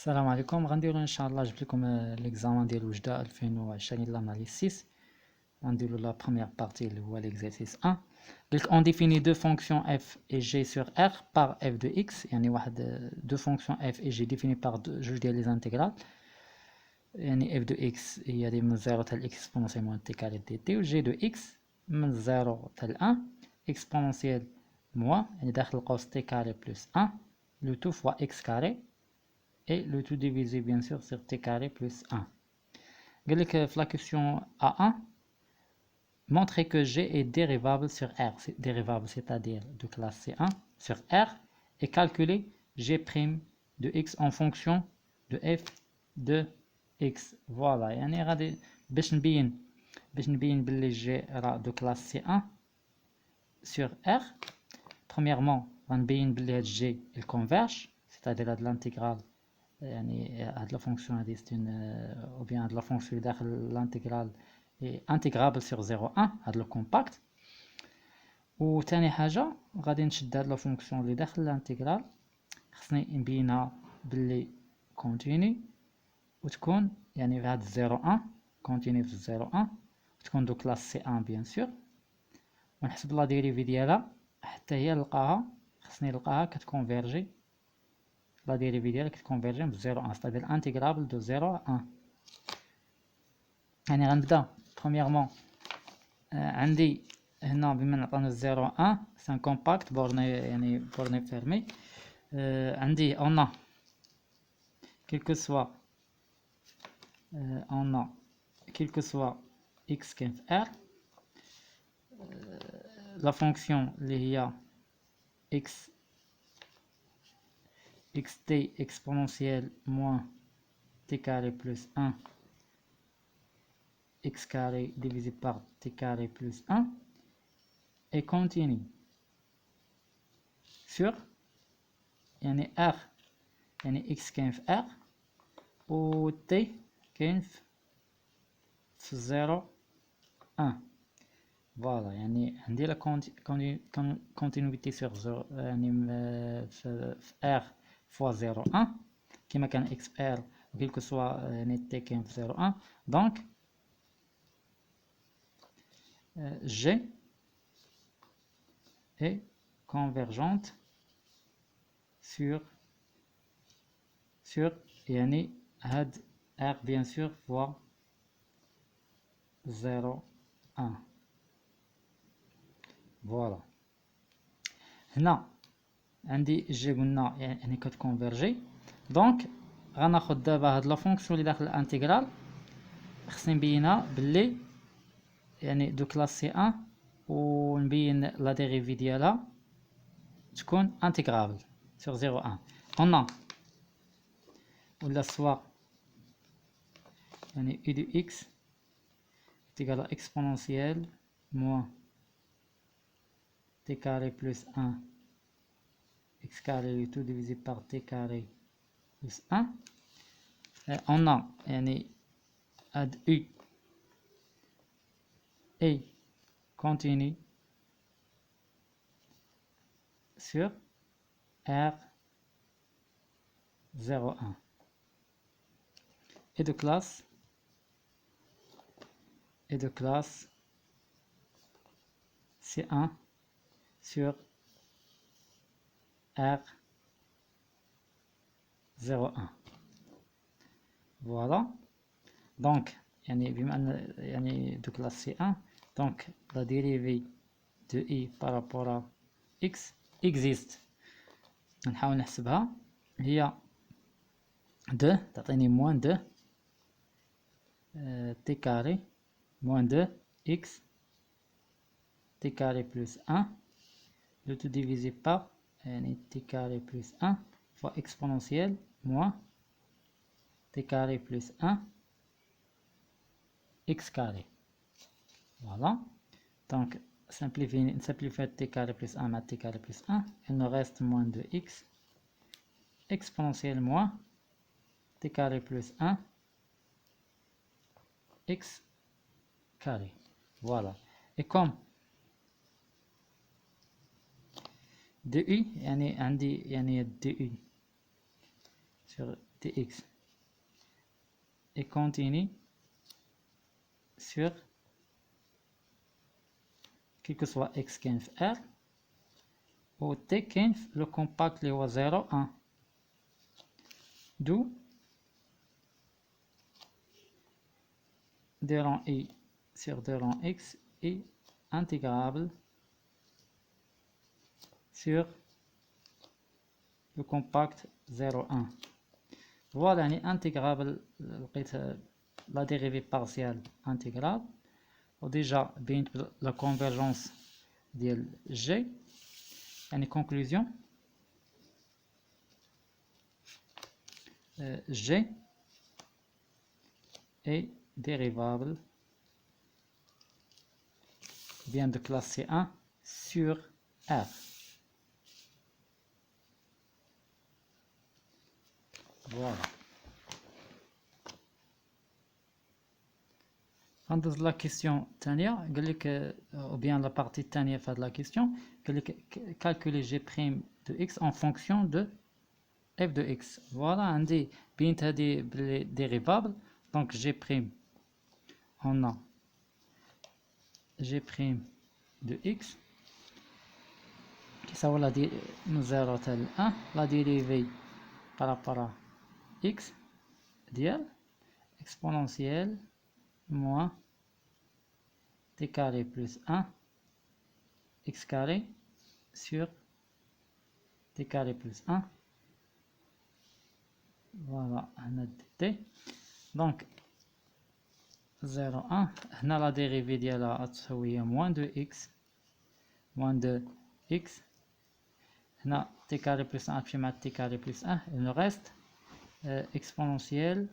السلام عليكم. غنديرو ان شاء الله جبت لكم ليكزامان ديال وجده 2020 لاناليز 6. غنديرو لا بروميير بارتي اللي هو ليكزercice 1. قلت on définit deux fonctions f et g sur r par f de x، يعني واحد deux fonctions f et g définies par جوج ديال لي زانتيغرال، يعني f de x هي اللي من 0 حتى x اكسبونونسيال موان تي كاري دي تي، و g de x من 0 حتى 1 اكسبونونسيال موان يعني داخل القوس t carré plus 1 le tout fois x carré et le tout divisé bien sûr sur t carré plus 1. La question A1, montrer que G est dérivable sur R, dérivable c'est-à-dire de classe C1 sur R, et calculer G' de X en fonction de F de X. Voilà, يعني غادي باش نبين بلي G de classe C1 sur R. Premièrement, غنبين بلي هاد G il converge, c'est-à-dire هاد l'intégrale يعني هاد لا فونكسيون هادي سي او بيان هاد لا فونكسيون اللي داخل لانتيغرال انتيغرابل سور 0 1 هاد لو كومباكت. و تاني حاجه غادي نشد هاد لا فونكسيون اللي داخل لانتيغرال، خصني نبينها باللي كونتيني وتكون يعني في هاد 0 1 كونتيني في 0 1 تكون دو كلاس سي 1 بيان سور، ونحسب لا ديريفي ديالها حتى هي نلقاها، خصني نلقاها كتكونفيرجي la dérivée ديالها كتكونفيرجي من 0 1 c'est-à-dire intégrable de 0 à 1. يعني غنبدا premièrement عندي هنا بما نعطينا 0 1 c'est un compact borné يعني borné fermé. عندي on a quel que soit x كاين في R la fonction اللي هي xt exponentielle moins t carré plus 1 x carré divisé par t carré plus 1 est continue sur يعني r يعني x كاين في r و t كاين في 0 1. فوالا يعني عندي لا كونتينيتي سور 0 يعني في r فوا 0 1 كما كان x في r و كيلكو سوا يعني t كاين في 0 1. دونك G est convergente sur يعني هاد R bien sûr fois 0 1. فوالا هنا عندي G قلنا يعني كتكونفيرجي، دونك غناخد دابا هاد لا فونكسيون اللي داخل الانتيغرال خصني نبينها باللي يعني دو كلاس سي 1 ونبين لا ديريفي ديالها تكون انتيغرابل sur 0 1. on a ولا سوا يعني u de x est égal à exponentielle moins t carré plus 1 x carré tout divisé par t carré plus 1. on a يعني هاد u est continue sur R 0 1 et de classe C1 sur R 0 1. Voilà. Donc, يعني de classe C1, donc la dérivée de i par rapport à x existe. نحاول نحسبها، هي 2 تعطيني moins 2 t carré moins 2 x t carré plus 1 le tout divisé par t carré plus 1 fois exponentielle moins t carré plus 1 x carré. Voilà. Donc, simplifier t carré plus 1 à t carré plus 1, il nous reste moins 2x exponentielle moins t carré plus 1 x carré. Voilà. Et comme du يعني عندي يعني du sur dx et continue sur quel que soit x كاين في R و t كاين في le compact اللي هو 0 1 d'où d rang i sur d rang x est intégrable sur le compact 0 1. Voilà, يعني intégrable لقيت la dérivée partielle intégrable وديجا بينت la convergence ديال G. يعني conclusion G est dérivable bien de classe C1 sur R. Voilà. ندوز la question الثانية قال لك ou bien la partie الثانية في هذه la question قال لك calculer G' de x en fonction de f de x. Voilà, عندي بينت هذه باللي dérivable donc G' on a G' de x qui ça va la dire 0 tel 1 la dérivée par rapport à x ديال exponentielle moins t carré plus 1 x carré sur t carré plus 1. Voilà, on a t. Donc 0 1 هنا la dérivée ديالها تساوي moins 2x moins 2x هنا t carré plus 1 تمشي مع t carré plus 1 il nous reste exponentielle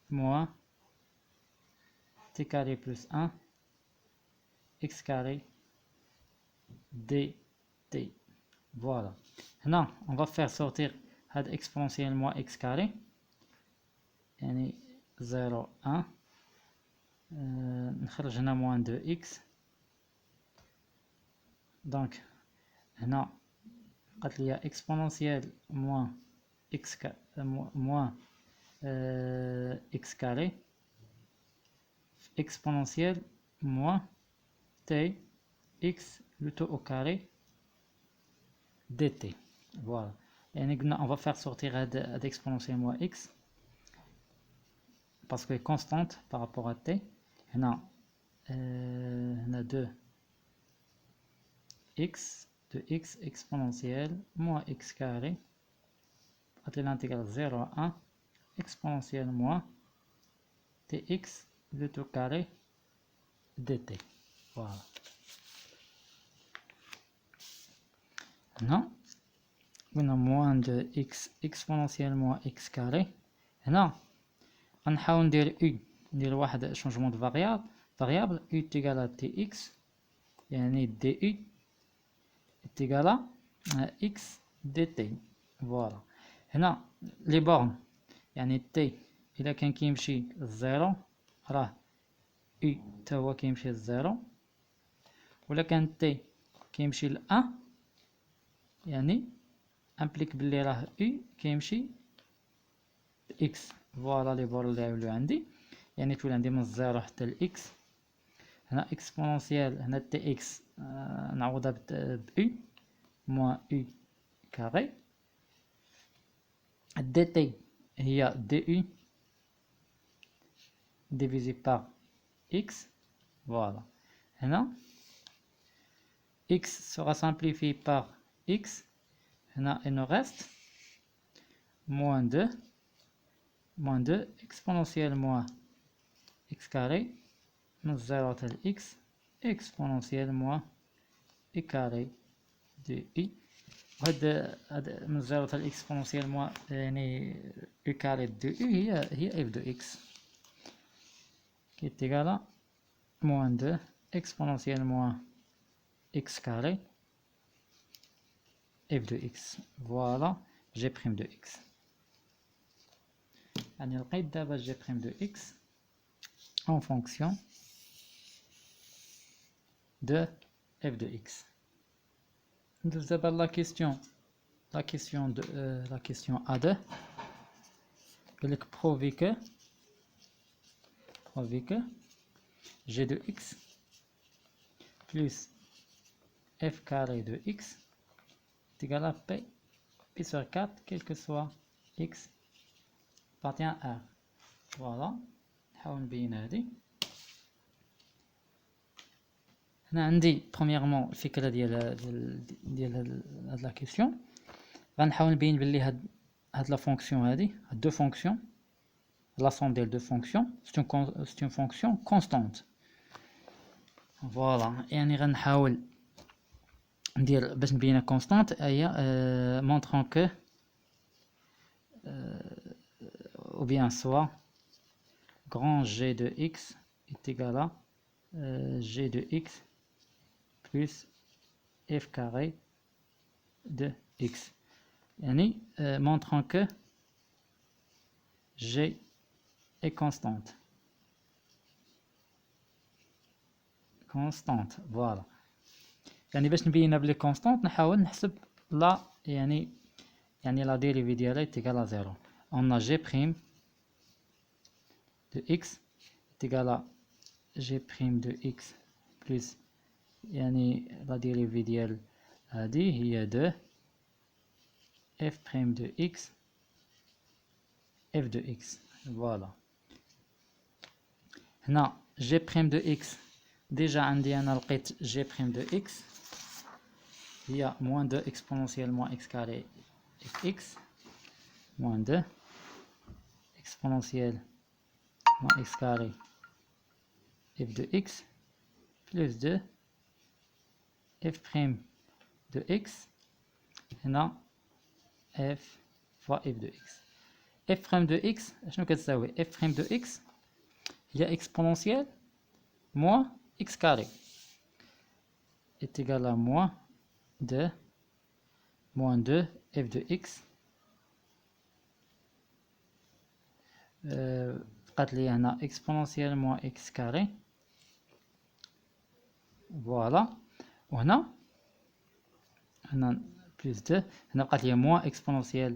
moins t carré plus 1 x carré dt. Voilà, maintenant on va faire sortir هاد exponentielle moins x carré يعني 0 1 نخرج هنا moins 2x donc هنا قالت لي exponentielle moins x moins x carré exponentielle moins t x plutôt au carré dt. Voilà, et on va faire sortir exponentielle moins x parce qu'elle est constante par rapport à t. On a 2x exponentielle moins x carré à l'intégrale 0 à 1 exponentielle moins tx le tout carré dt. Voilà. Maintenant, on a moins de x exponentielle moins x carré. هنا غنحاول ندير واحد changement de variable u est égal à tx يعني du est égal à x dt. Voilà, هنا les bornes يعني t إلا كان كيمشي للزيرو راه u تا هو كيمشي للزيرو ولا كان t كيمشي ل 1 يعني امبليك بلي راه u كيمشي ل x. فوالا لي بور اللي يوليو عندي يعني تولي عندي من الزيرو حتى ل x. هنا اكسبونونسيال هنا تي اكس نعوضها ب u موان u كاري دي تي هي دي u divisé par x. Voilà, هنا x sera simplifié par x. هنا il nous reste moins 2 exponentielle moins x carré من 0 حتى ل x exponentielle moins i carré de i. وهاد من 0 حتى ل exponentielle moins يعني i carré de i هي f de x qui est égal à moins 2 exponentielle moins x carré f de x. Voilà, g' de x. يعني لقيت دابا g' de x en fonction de f de x. Nous avons la question A2. قال لك prouver que g de x plus f carré de x est égal à p sur 4, quel que soit x appartient à R. Voilà. نحاول نبين هذه. هنا عندي premièrement الفكرة ديال هاد لا كيسيون. غنحاول نبين بلي هاد لا فونكسيون هادي، هاد دو فونكسيون، la somme des deux fonctions, c'est une fonction constante. Voilà. يعني غنحاول ندير باش نبينها constante هي montrant que ou bien soit grand G de x est égal à G de x plus f carré de x. يعني montrant que G est constante. Voilà. يعني باش نبينها بلي constante نحاول نحسب لا يعني la dérivée ديالها est égale à 0. On a G' de x est égal à G' de x plus يعني la dérivée ديال هذه هي de f' de x f de x. Voilà. هنا G' de x déjà عندي أنا لقيت G' de x هي moins 2 exponentielle moins x carré x moins 2 exponentielle moins x carré f de x plus 2 f' de x هنا f fois f de x. f' de x شنو كتساوي؟ f' de x هي exponentielle moins x carré est égal à moins 2 f de x بقات لي هنا exponentielle moins x carré. Voilà. وهنا plus 2 هنا بقات لي moins exponentielle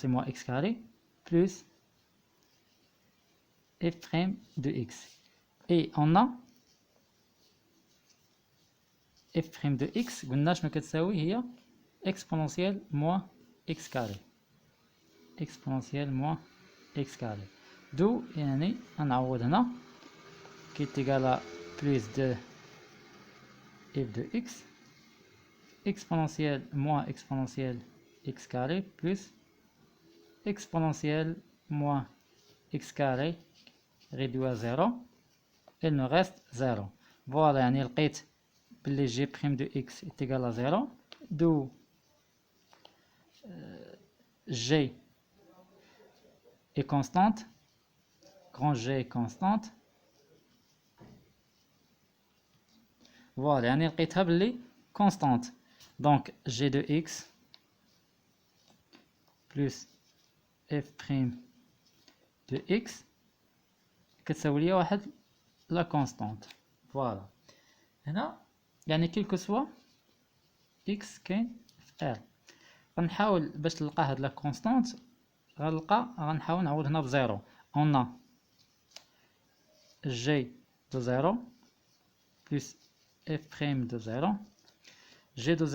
moins x carré plus f' de x. Et on a f' de x قلنا شنو كتساوي هي exponentielle moins x carré. exponentielle moins x carré. d'où يعني نعوض هنا qui est égal à plus de f de x exponentielle moins exponentielle x carré plus exponentielle moins x carré réduit à 0. Il nous reste 0. Voilà, يعني لقيت بلي g' de x est égal à 0, d'où g est constante, grand G est constante. Voilà, يعني لقيتها بلي constante. Donc g de x plus f' de x كتساوي لي واحد لا constante. Voilà. هنا يعني quel que soit x كاين في R غنحاول باش نلقى هاد لا constante غنحاول نعوض هنا بزيرو. on a g de 0 plus f' de 0. g de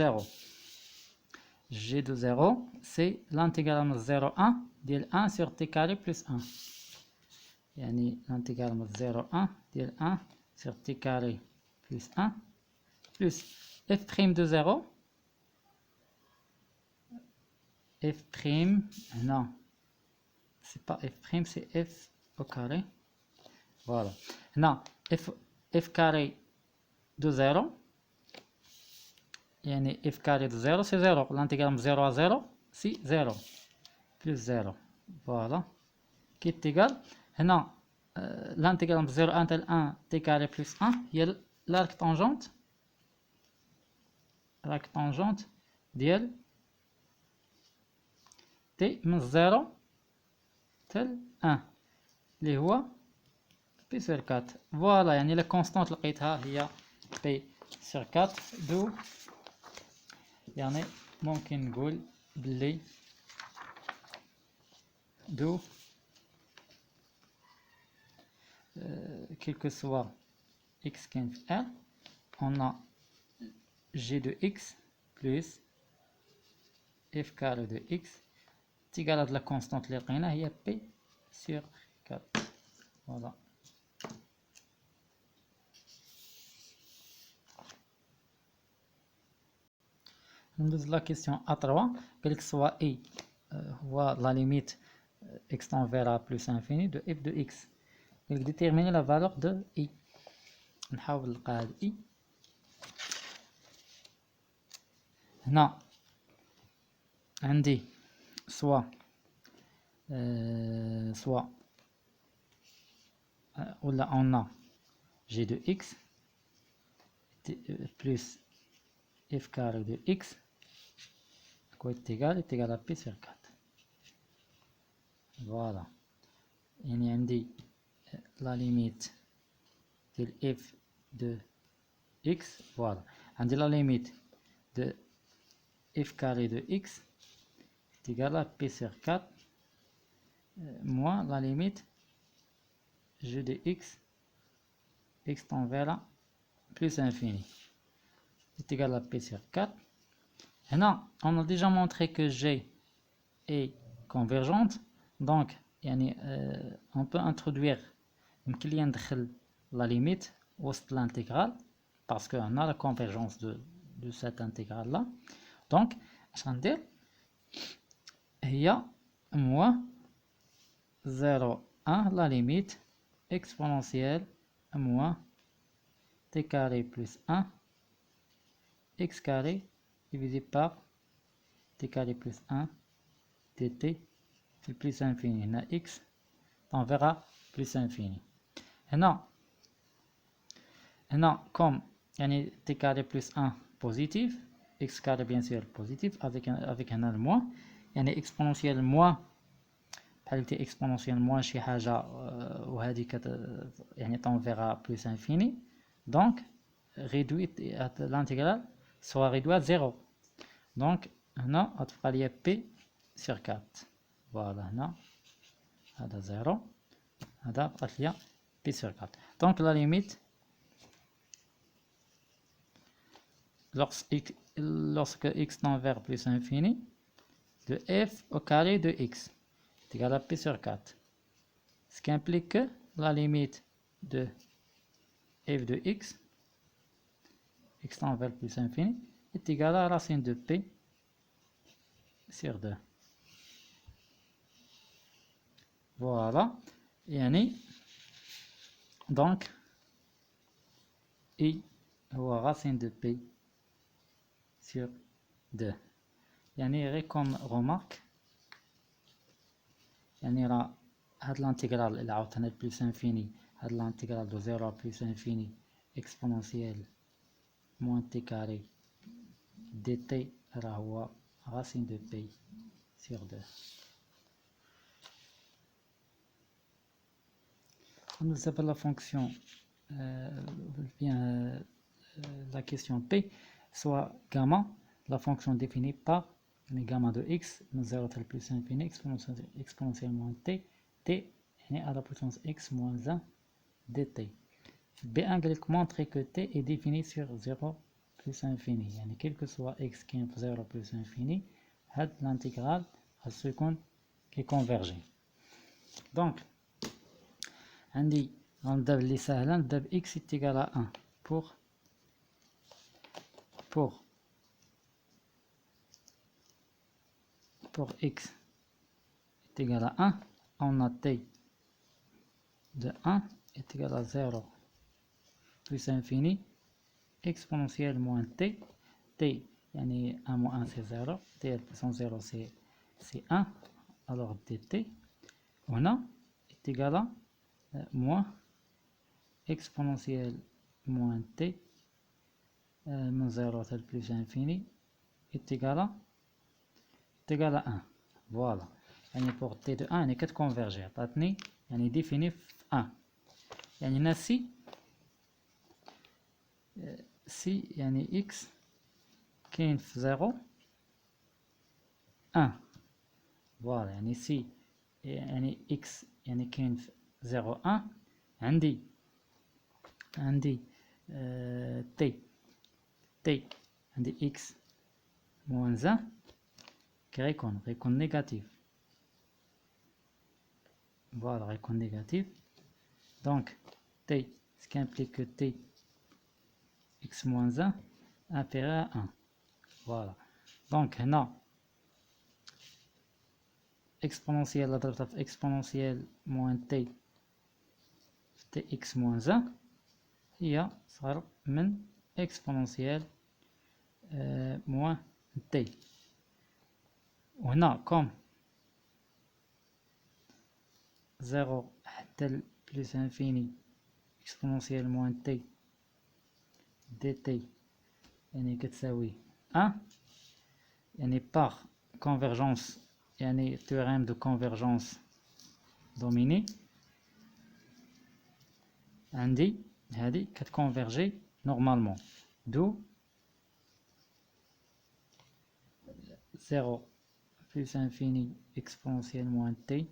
0 c'est l'intégrale من 0 1 ديال 1 sur t carré plus 1. يعني l'intégrale من 0 1 ديال 1 sur t carré plus 1 plus f' de 0 f' هنا c'est pas f' c'est f au carré. Voilà. هنا f carré de 0 يعني f carré de 0 c'est 0. L'intégrale de 0 à 0 c'est 0 plus 0. Voilà. Qui est égal هنا l'intégrale de 0 à 1 t carré plus 1 هي l'arc tangente ديال t من 0 حتى 1 اللي هو p sur 4. فوالا يعني لا كونستانت لقيتها هي p sur 4. دو يعني ممكن نقول بلي d'où quel que soit x كان في R, on a g de x plus f carré de x est égal à de la constante اللي لقيناها هي p sur 4. Voilà. ندوز la question A3 quel que soit i هو la limite x tend vers a plus infini de f de x. Donc déterminer la valeur de i. نحاول نلقى هاد i. هنا عندي soit ولا on a g de x plus f carré de x quoi est égal à p sur 4. Voilà. يعني عندي la limite de f de x. Voilà. عندي la limite de f carré de x est égal à p sur 4 moins la limite g de x tend vers a plus infini est égal à p sur 4. Là, on a déjà montré que g est convergente, donc on peut introduire la limite au l'intégrale parce qu'on a la convergence de cette intégrale là. Donc il y a moins 0, 1 la limite exponentielle moins t carré plus 1 x carré divisé par t carré plus 1 dt في plus infini. هنا x on verra plus infini. هنا comme t carré plus 1 positif, x carré bien sûr positif avec هنا le moins exponentielle moins بحال t exponentielle moins شي حاجة وهذه on verra plus infini. Donc réduit l'intégrale soit réduit à 0. Donc هنا غتبقى ليا p sur 4. Voilà, هنا هذا 0 هذا بقات ليا p sur 4. Donc la limite lorsque x tend vers plus infini de f au carré de x est égal à p sur 4. Ce qui implique que la limite de f de x tend vers plus infini est égal à racine de p sur 2. Voilà. Donc i هو racine de p sur 2. comme remarque راه هاد l'intégrale اللي عاوتاني plus infini هاد l'intégrale de 0 à plus infini exponentielle moins t carré dt راه هو racine de p sur 2. Nous avons la fonction la question p soit gamma, la fonction définie par le gamma de x, 0 tel plus infini, exponentielle moins t à la puissance x moins 1 dt. B1 montre que t est défini sur 0 plus infini. Quel que soit x qui est 0 plus infini, l'intégrale à ce qui est convergé. Donc, on dit x est égal à 1 pour x est égal à 1, on a t de 1 est égal à 0 plus infini exponentielle moins t 1 moins 1 c'est 0, t à la puissance 0 c'est 1, alors dt on a est égal à moins exponentielle moins t من 0 tel plus infini est égal à 1. Voilà. pour t de 1 est converger. عطاتني défini 1. هنا si x كاين في 0 1. Voilà. si يعني إكس يعني كاين في 0 1 عندي تي عندي إكس موان 1 كي غيكون نيجاتيف. فوالا غيكون نيجاتيف. دونك t ce qui implique que t x moins 1 inférieur à 1. Voilà. Donc هنا exponentielle ضربتها في exponentielle moins t في tx moins 1 هي صغر من exponentielle moins t. وهنا comme 0 حتى plus infini exponentielle moins t dt يعني كتساوي 1 يعني par convergence يعني théorème de convergence dominée عندي هذه كتكونفيرجي نورمالمون دو 0 plus infini exponentielle moins t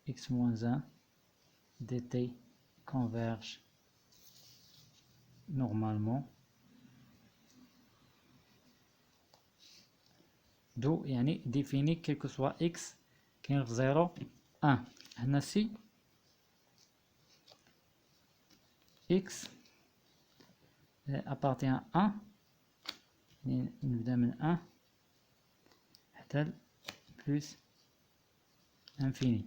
x moins 1 dt converge normalement d'où يعني défini quel que soit x كاين في 0 1 هنا سي x appartient à 1 نبدا من 1 حتى plus infini.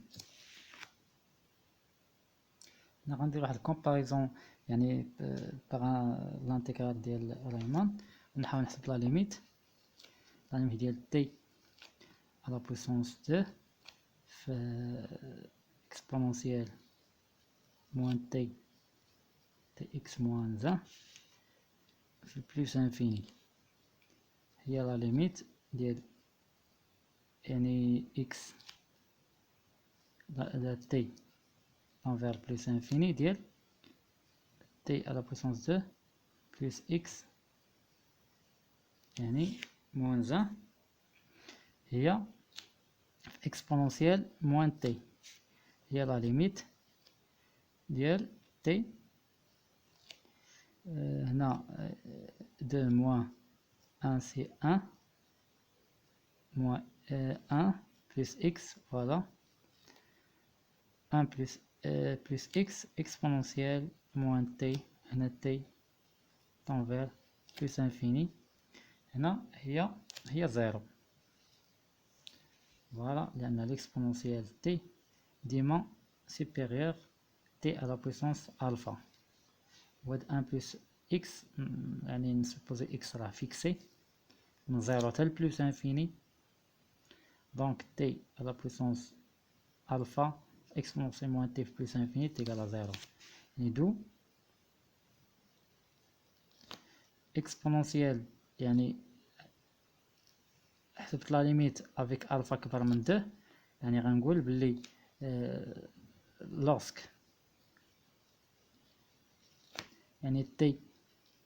غندير واحد الكومباريزون يعني باغ لانتيغرال ديال رايمان ونحاول نحسب لا ليميت ديال تي على بويسونس 2 في اكسبونونسيال موان تي اكس موان 1 في بلوس انفيني هي لا ليميت ديال يعني اكس تي envers plus infini ديال t à la puissance 2 plus x يعني moins 1 هي exponentielle moins t هي la limite ديال t هنا 2 moins 1 c'est 1 moins 1 plus x voilà 1 plus x exponentielle moins t هنا t tend vers plus infini هنا هي 0 voilà لأن l'exponentielle t ديما supérieur t à la puissance alpha وهاد 1 plus x يعني نسبوزي x راه فيكسي من 0 حتى plus infini donc t à la puissance alpha exponentielle moins t plus infini est égal à 0 et d'où exponentielle يعني حسبت لا ليميت افيك الفا كبر من 2 يعني غنقول بلي لوسك يعني تي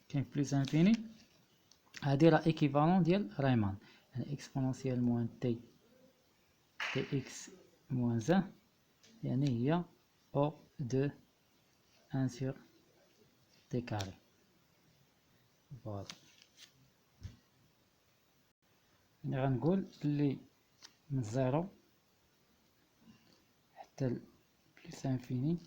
كاين بلوس انفيني هادي راه ايكيفالون ديال رايمان يعني اكسبونونسيال موان تي اكس موان 1 يعني هي او دو 1 sur t carré. فوالا يعني غنقول بلي من 0 حتى بلوس انفيني